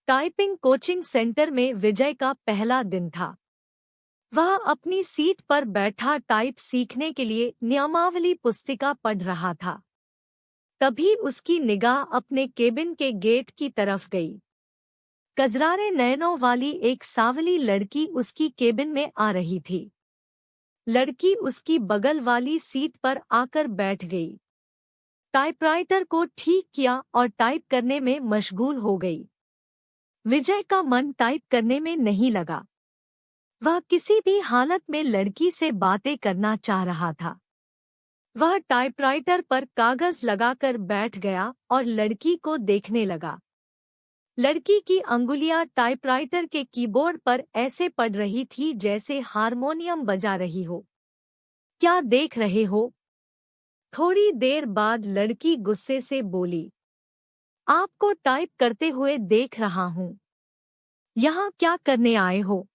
Typing coaching centre में विजय का पहला दिन था। वह अपनी सीट पर बैठा टाइप सीखने के लिए नियमावली पुस्तिका पढ़ रहा था। तभी उसकी निगाह अपने केबिन के गेट की तरफ गई। कजरारे नयनों वाली एक सांवली लड़की उसकी केबिन में आ रही थी। लड़की उसकी बगल वाली सीट पर आकर बैठ गई। टाइपराइटर को ठीक किया और टाइप करने में मशगूल हो गई। विजय का मन टाइप करने में नहीं लगा। वह किसी भी हालत में लड़की से बातें करना चाह रहा था। वह टाइपराइटर पर कागज लगाकर बैठ गया और लड़की को देखने लगा। लड़की की अंगुलियां टाइपराइटर के कीबोर्ड पर ऐसे पड़ रही थी जैसे हारमोनियम बजा रही हो। क्या देख रहे हो? थोड़ी देर बाद लड़की गुस्से से बोली, आपको टाइप करते हुए देख रहा हूँ। यहाँ क्या करने आए हो?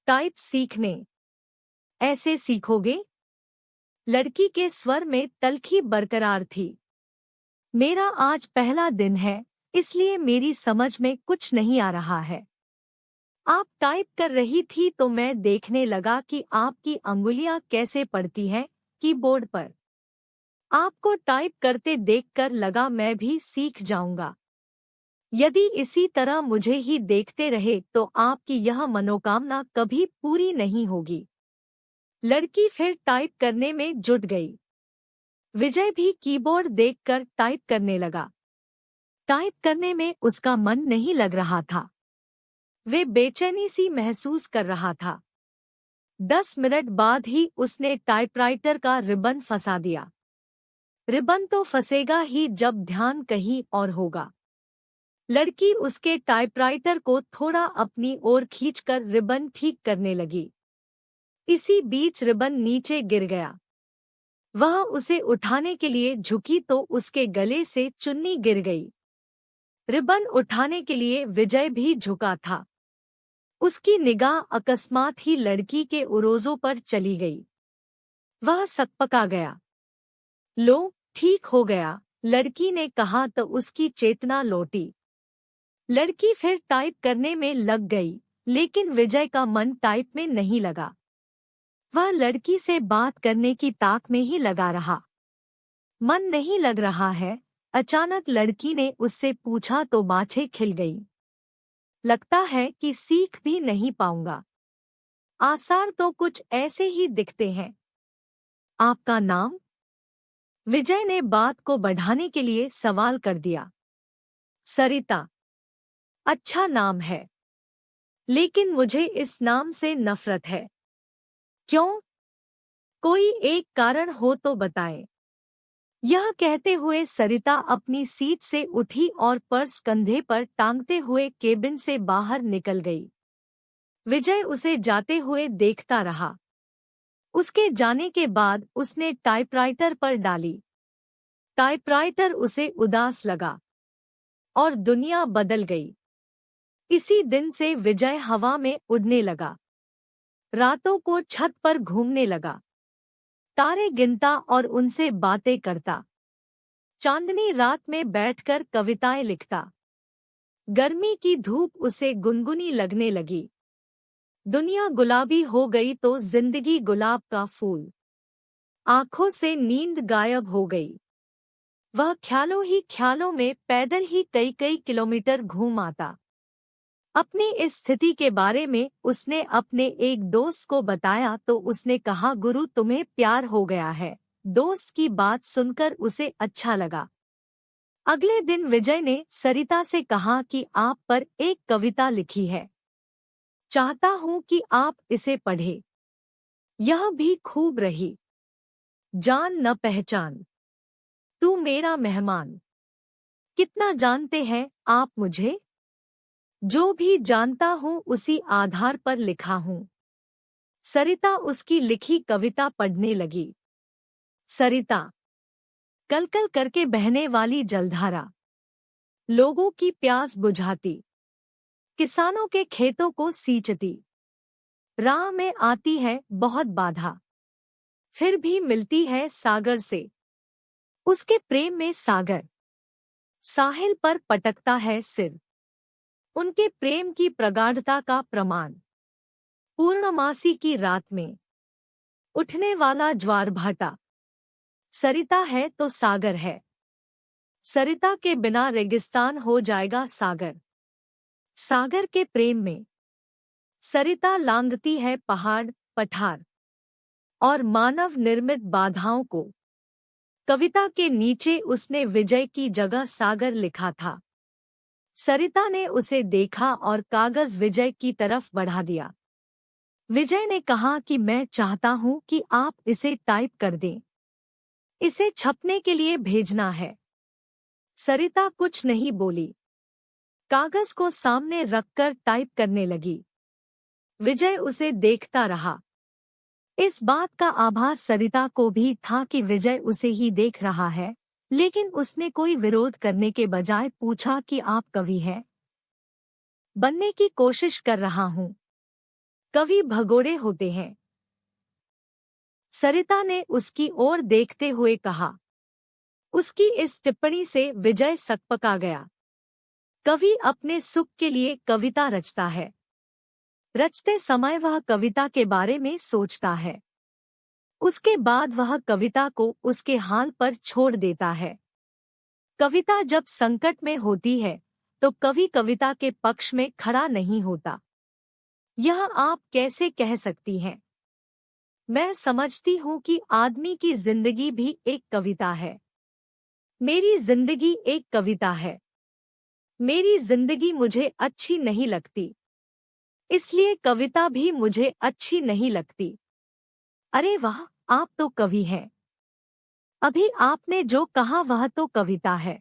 टाइप सीखने। ऐसे सीखोगे? लड़की के स्वर में तल्खी बरकरार थी। मेरा आज पहला दिन है, इसलिए मेरी समझ में कुछ नहीं आ रहा है। आप टाइप कर रही थी तो मैं देखने लगा कि आपकी अंगुलियां कैसे पड़ती हैं कीबोर्ड पर। आपको टाइप करते देखकर लगा मैं भी सीख जाऊंगा। यदि इसी तरह मुझे ही देखते रहे तो आपकी यह मनोकामना कभी पूरी नहीं होगी। लड़की फिर टाइप करने में जुट गई। विजय भी कीबोर्ड देखकर टाइप करने लगा। टाइप करने में उसका मन नहीं लग रहा था। वे बेचैनी सी महसूस कर रहा था। 10 मिनट बाद ही उसने टाइपराइटर का रिबन फंसा दिया। रिबन तो फंसेगा ही जब ध्यान कहीं और होगा। लड़की उसके टाइपराइटर को थोड़ा अपनी ओर खींचकर रिबन ठीक करने लगी। इसी बीच रिबन नीचे गिर गया। वह उसे उठाने के लिए झुकी तो उसके गले से चुन्नी गिर गई। रिबन उठाने के लिए विजय भी झुका था। उसकी निगाह अकस्मात ही लड़की के उरोजों पर चली गई। वह सकपका गया। लो, ठीक हो गया, लड़की ने कहा तो उसकी चेतना लौटी। लड़की फिर टाइप करने में लग गई, लेकिन विजय का मन टाइप में नहीं लगा। वह लड़की से बात करने की ताक में ही लगा रहा। मन नहीं लग रहा है? अचानक लड़की ने उससे पूछा तो बाछें खिल गई। लगता है कि सीख भी नहीं पाऊंगा। आसार तो कुछ ऐसे ही दिखते हैं। आपका नाम? विजय ने बात को बढ़ाने के लिए सवाल कर दिया। सरिता। अच्छा नाम है, लेकिन मुझे इस नाम से नफरत है। क्यों? कोई एक कारण हो तो बताएं। यह कहते हुए सरिता अपनी सीट से उठी और पर्स कंधे पर टांगते हुए केबिन से बाहर निकल गई। विजय उसे जाते हुए देखता रहा। उसके जाने के बाद उसने टाइपराइटर पर डाली। टाइपराइटर उसे उदास लगा और दुनिया बदल गई। इसी दिन से विजय हवा में उड़ने लगा। रातों को छत पर घूमने लगा। तारे गिनता और उनसे बातें करता। चांदनी रात में बैठकर कविताएं लिखता। गर्मी की धूप उसे गुनगुनी लगने लगी। दुनिया गुलाबी हो गई तो जिंदगी गुलाब का फूल। आंखों से नींद गायब हो गई। वह ख्यालों ही ख्यालों में पैदल ही कई कई किलोमीटर घूम आता। अपनी इस स्थिति के बारे में उसने अपने एक दोस्त को बताया तो उसने कहा, गुरु तुम्हें प्यार हो गया है। दोस्त की बात सुनकर उसे अच्छा लगा। अगले दिन विजय ने सरिता से कहा कि आप पर एक कविता लिखी है। चाहता हूं कि आप इसे पढ़ें। यह भी खूब रही। जान न पहचान, तू मेरा मेहमान। कितना जानते हैं आप मुझे? जो भी जानता हूँ उसी आधार पर लिखा हूँ। सरिता उसकी लिखी कविता पढ़ने लगी। सरिता। कलकल करके बहने वाली जलधारा, लोगों की प्यास बुझाती, किसानों के खेतों को सींचती। राह में आती है बहुत बाधा, फिर भी मिलती है सागर से। उसके प्रेम में सागर, साहिल पर पटकता है सिर। उनके प्रेम की प्रगाढ़ता का प्रमाण। पूर्णमासी की रात में उठने वाला ज्वार भाटा। सरिता है तो सागर है। सरिता के बिना रेगिस्तान हो जाएगा सागर। सागर के प्रेम में सरिता लांघती है पहाड़, पठार और मानव निर्मित बाधाओं को। कविता के नीचे उसने विजय की जगह सागर लिखा था। सरिता ने उसे देखा और कागज विजय की तरफ बढ़ा दिया। विजय ने कहा कि मैं चाहता हूं कि आप इसे टाइप कर दें। इसे छपने के लिए भेजना है। सरिता कुछ नहीं बोली। कागज को सामने रखकर टाइप करने लगी। विजय उसे देखता रहा। इस बात का आभास सरिता को भी था कि विजय उसे ही देख रहा है, लेकिन उसने कोई विरोध करने के बजाय पूछा कि आप कवि हैं? बनने की कोशिश कर रहा हूं। कवि भगोड़े होते हैं। सरिता ने उसकी ओर देखते हुए कहा। उसकी इस टिप्पणी से विजय सकपका गया। कवि अपने सुख के लिए कविता रचता है। रचते समय वह कविता के बारे में सोचता है। उसके बाद वह कविता को उसके हाल पर छोड़ देता है। कविता जब संकट में होती है तो कवि कविता के पक्ष में खड़ा नहीं होता। यह आप कैसे कह सकती हैं? मैं समझती हूँ कि आदमी की जिंदगी भी एक कविता है। मेरी जिंदगी एक कविता है। मेरी जिंदगी मुझे अच्छी नहीं लगती, इसलिए कविता भी मुझे अच्छी नहीं लगती। अरे वाह, आप तो कवि हैं। अभी आपने जो कहा वह तो कविता है।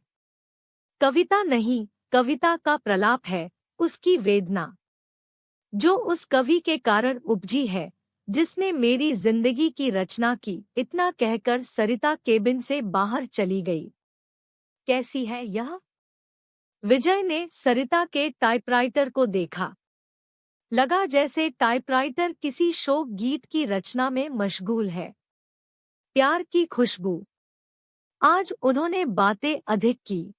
कविता नहीं, कविता का प्रलाप है, उसकी वेदना, जो उस कवि के कारण उपजी है जिसने मेरी जिंदगी की रचना की। इतना कहकर सरिता केबिन से बाहर चली गई। कैसी है यह? विजय ने सरिता के टाइपराइटर को देखा। लगा जैसे टाइपराइटर किसी शोक गीत की रचना में मशगूल है। प्यार की खुशबू। आज उन्होंने बातें अधिक की।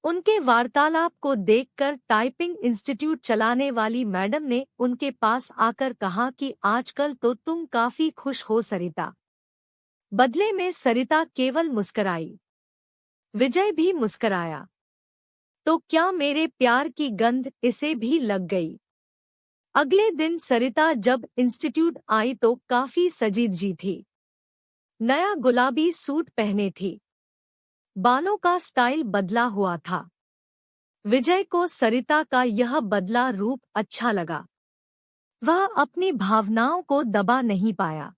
उनके वार्तालाप को देखकर टाइपिंग इंस्टीट्यूट चलाने वाली मैडम ने उनके पास आकर कहा कि आजकल तो तुम काफी खुश हो सरिता। बदले में सरिता केवल मुस्कराई। विजय भी मुस्कराया। तो क्या मेरे प्यार की गंध इसे भी लग गई? अगले दिन सरिता जब इंस्टीट्यूट आई तो काफी सजीदजी थी। नया गुलाबी सूट पहने थी। बालों का स्टाइल बदला हुआ था। विजय को सरिता का यह बदला रूप अच्छा लगा। वह अपनी भावनाओं को दबा नहीं पाया।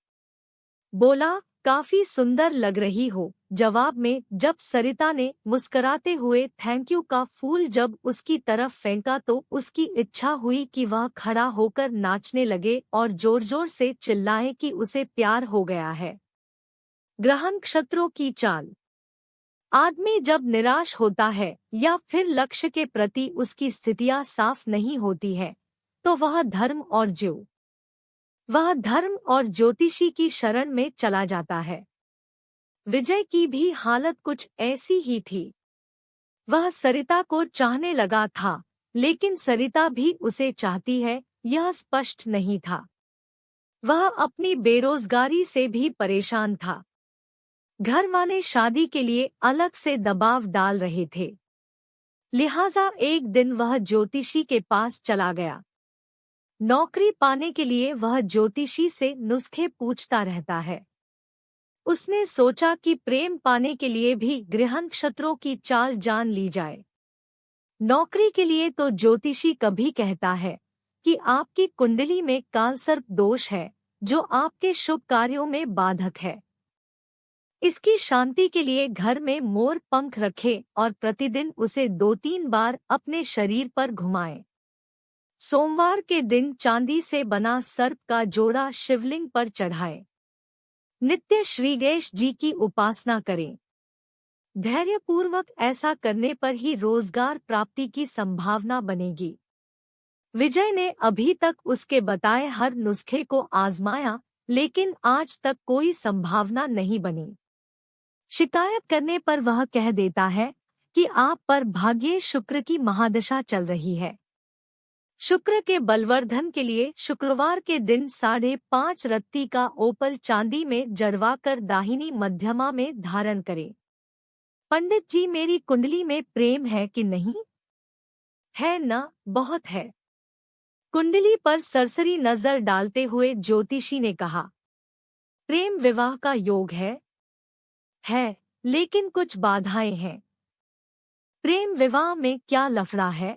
बोला, काफी सुंदर लग रही हो। जवाब में जब सरिता ने मुस्कराते हुए थैंक यू का फूल जब उसकी तरफ फेंका तो उसकी इच्छा हुई कि वह खड़ा होकर नाचने लगे और जोर जोर से चिल्लाए कि उसे प्यार हो गया है। ग्रह नक्षत्रों की चाल। आदमी जब निराश होता है या फिर लक्ष्य के प्रति उसकी स्थितियां साफ नहीं होती है तो वह धर्म और ज्योतिषी की शरण में चला जाता है। विजय की भी हालत कुछ ऐसी ही थी। वह सरिता को चाहने लगा था, लेकिन सरिता भी उसे चाहती है यह स्पष्ट नहीं था। वह अपनी बेरोजगारी से भी परेशान था। घर वाले शादी के लिए अलग से दबाव डाल रहे थे। लिहाजा एक दिन वह ज्योतिषी के पास चला गया। नौकरी पाने के लिए वह ज्योतिषी से नुस्खे पूछता रहता है। उसने सोचा कि प्रेम पाने के लिए भी ग्रह नक्षत्रों की चाल जान ली जाए। नौकरी के लिए तो ज्योतिषी कभी कहता है कि आपकी कुंडली में कालसर्प दोष है जो आपके शुभ कार्यों में बाधक है। इसकी शांति के लिए घर में मोर पंख रखे और प्रतिदिन उसे 2-3 बार अपने शरीर पर घुमाएं। सोमवार के दिन चांदी से बना सर्प का जोड़ा शिवलिंग पर चढ़ाएं। नित्य श्रीगणेश जी की उपासना करें। धैर्यपूर्वक ऐसा करने पर ही रोजगार प्राप्ति की संभावना बनेगी। विजय ने अभी तक उसके बताए हर नुस्खे को आजमाया, लेकिन आज तक कोई संभावना नहीं बनी। शिकायत करने पर वह कह देता है कि आप पर भाग्य शुक्र की महादशा चल रही है। शुक्र के बलवर्धन के लिए शुक्रवार के दिन 5.5 रत्ती का ओपल चांदी में जड़वाकर दाहिनी मध्यमा में धारण करें। पंडित जी, मेरी कुंडली में प्रेम है कि नहीं? है ना, बहुत है। कुंडली पर सरसरी नजर डालते हुए ज्योतिषी ने कहा। प्रेम विवाह का योग है, लेकिन कुछ बाधाएं हैं। प्रेम विवाह में क्या लफड़ा है?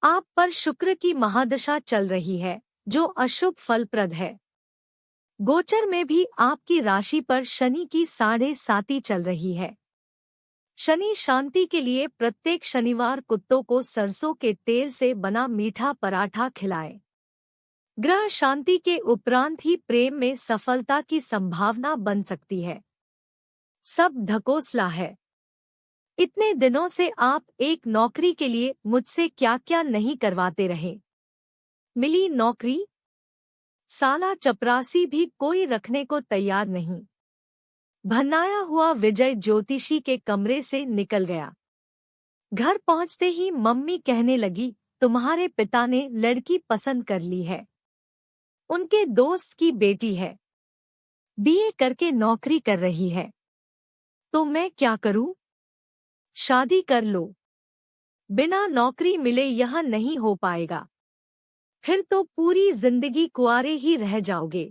आप पर शुक्र की महादशा चल रही है, जो अशुभ फलप्रद है। गोचर में भी आपकी राशि पर शनि की 7.5 चल रही है। शनि शांति के लिए प्रत्येक शनिवार कुत्तों को सरसों के तेल से बना मीठा पराठा खिलाएं। ग्रह शांति के उपरांत ही प्रेम में सफलता की संभावना बन सकती है। सब ढकोसला है। इतने दिनों से आप एक नौकरी के लिए मुझसे क्या क्या नहीं करवाते रहे। मिली नौकरी? साला चपरासी भी कोई रखने को तैयार नहीं। भन्नाया हुआ विजय ज्योतिषी के कमरे से निकल गया। घर पहुंचते ही मम्मी कहने लगी, तुम्हारे पिता ने लड़की पसंद कर ली है। उनके दोस्त की बेटी है, बीए करके नौकरी कर रही है। तो मैं क्या करूं? शादी कर लो। बिना नौकरी मिले यह नहीं हो पाएगा। फिर तो पूरी जिंदगी कुंवारे ही रह जाओगे।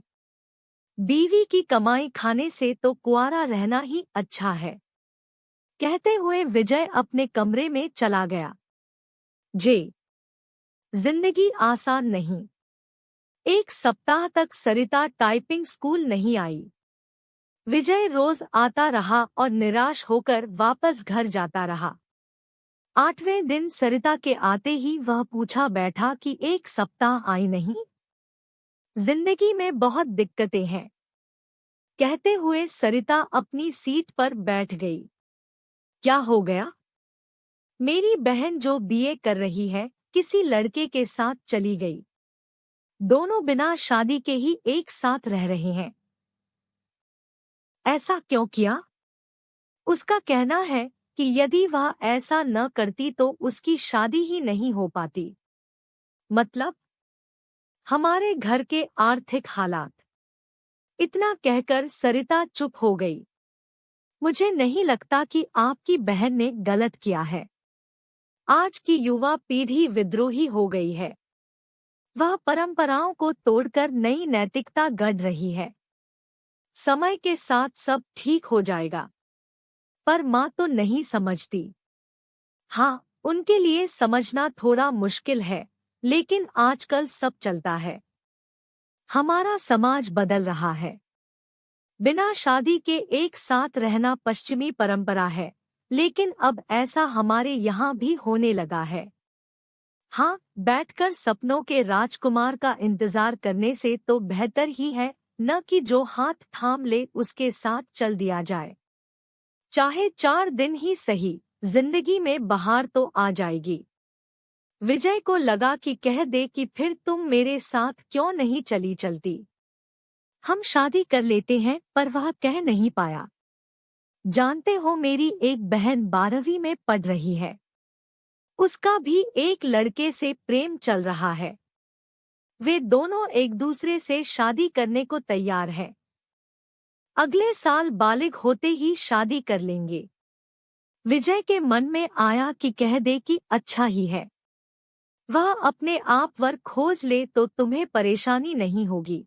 बीवी की कमाई खाने से तो कुंवारा रहना ही अच्छा है। कहते हुए विजय अपने कमरे में चला गया। जिंदगी आसान नहीं। एक सप्ताह तक सरिता टाइपिंग स्कूल नहीं आई। विजय रोज आता रहा और निराश होकर वापस घर जाता रहा। 8वें दिन सरिता के आते ही वह पूछा बैठा कि एक सप्ताह आई नहीं। जिंदगी में बहुत दिक्कतें हैं, कहते हुए सरिता अपनी सीट पर बैठ गई। क्या हो गया? मेरी बहन जो बीए कर रही है, किसी लड़के के साथ चली गई। दोनों बिना शादी के ही एक साथ रह रहे हैं। ऐसा क्यों किया? उसका कहना है कि यदि वह ऐसा न करती तो उसकी शादी ही नहीं हो पाती। मतलब? हमारे घर के आर्थिक हालात। इतना कहकर सरिता चुप हो गई। मुझे नहीं लगता कि आपकी बहन ने गलत किया है। आज की युवा पीढ़ी विद्रोही हो गई है। वह परंपराओं को तोड़कर नई नैतिकता गढ़ रही है। समय के साथ सब ठीक हो जाएगा। पर माँ तो नहीं समझती। हाँ, उनके लिए समझना थोड़ा मुश्किल है, लेकिन आजकल सब चलता है। हमारा समाज बदल रहा है। बिना शादी के एक साथ रहना पश्चिमी परंपरा है, लेकिन अब ऐसा हमारे यहाँ भी होने लगा है। हाँ, बैठकर सपनों के राजकुमार का इंतजार करने से तो बेहतर ही है न कि जो हाथ थाम ले उसके साथ चल दिया जाए। चाहे 4 दिन ही सही, जिंदगी में बहार तो आ जाएगी। विजय को लगा कि कह दे कि फिर तुम मेरे साथ क्यों नहीं चलती। हम शादी कर लेते हैं, पर वह कह नहीं पाया। जानते हो, मेरी एक बहन 12वीं में पढ़ रही है। उसका भी एक लड़के से प्रेम चल रहा है। वे दोनों एक दूसरे से शादी करने को तैयार हैं। अगले साल बालिग होते ही शादी कर लेंगे। विजय के मन में आया कि कह दे कि अच्छा ही है। वह अपने आप वर्क खोज ले तो तुम्हें परेशानी नहीं होगी।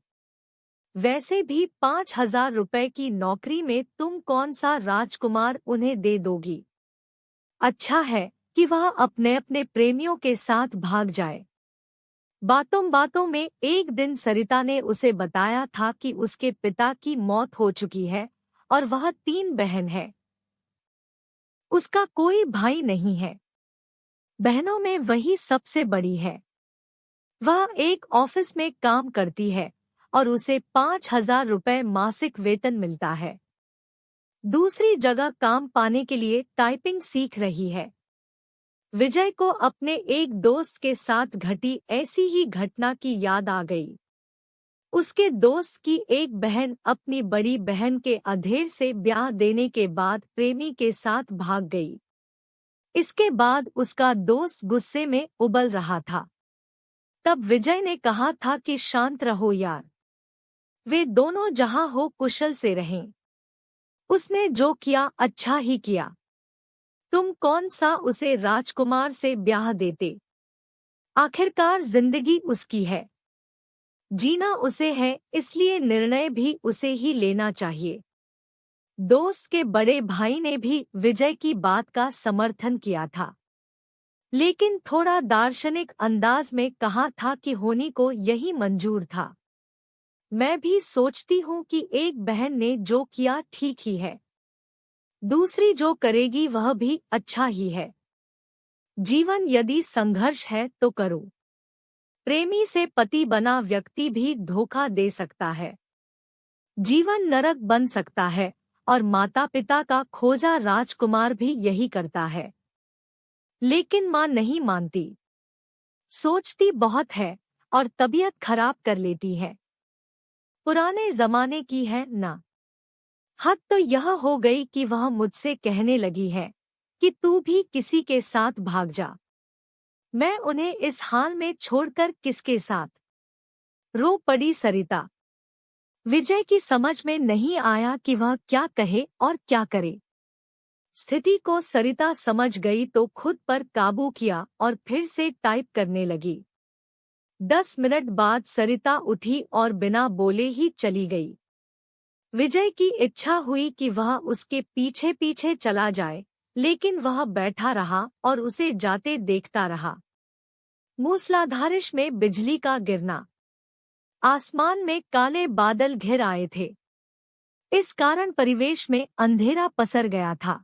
वैसे भी 5,000 रुपए की नौकरी में तुम कौन सा राजकुमार उन्हें दे दोगी। अच्छा है कि वह अपने अपने प्रेमियों के साथ भाग जाए। बातों बातों में एक दिन सरिता ने उसे बताया था कि उसके पिता की मौत हो चुकी है और वह 3 बहन है। उसका कोई भाई नहीं है। बहनों में वही सबसे बड़ी है। वह एक ऑफिस में काम करती है और उसे 5,000 रुपए मासिक वेतन मिलता है। दूसरी जगह काम पाने के लिए टाइपिंग सीख रही है। विजय को अपने एक दोस्त के साथ घटी ऐसी ही घटना की याद आ गई। उसके दोस्त की एक बहन अपनी बड़ी बहन के अधेड़ से ब्याह देने के बाद प्रेमी के साथ भाग गई। इसके बाद उसका दोस्त गुस्से में उबल रहा था। तब विजय ने कहा था कि शांत रहो यार, वे दोनों जहां हो कुशल से रहें। उसने जो किया अच्छा ही किया। तुम कौन सा उसे राजकुमार से ब्याह देते? आखिरकार जिंदगी उसकी है, जीना उसे है, इसलिए निर्णय भी उसे ही लेना चाहिए। दोस्त के बड़े भाई ने भी विजय की बात का समर्थन किया था, लेकिन थोड़ा दार्शनिक अंदाज में कहा था कि होनी को यही मंजूर था। मैं भी सोचती हूँ कि एक बहन ने जो किया ठीक ही है, दूसरी जो करेगी वह भी अच्छा ही है। जीवन यदि संघर्ष है तो करो। प्रेमी से पति बना व्यक्ति भी धोखा दे सकता है। जीवन नरक बन सकता है, और माता पिता का खोजा राजकुमार भी यही करता है। लेकिन माँ नहीं मानती, सोचती बहुत है और तबीयत खराब कर लेती है। पुराने जमाने की है ना। हद तो यह हो गई कि वह मुझसे कहने लगी है कि तू भी किसी के साथ भाग जा। मैं उन्हें इस हाल में छोड़कर किसके साथ? रो पड़ी सरिता। विजय की समझ में नहीं आया कि वह क्या कहे और क्या करे। स्थिति को सरिता समझ गई तो खुद पर काबू किया और फिर से टाइप करने लगी। 10 मिनट बाद सरिता उठी और बिना बोले ही चली गई। विजय की इच्छा हुई कि वह उसके पीछे पीछे चला जाए, लेकिन वह बैठा रहा और उसे जाते देखता रहा। मूसलाधारिश में बिजली का गिरना, आसमान में काले बादल घिर आए थे। इस कारण परिवेश में अंधेरा पसर गया था।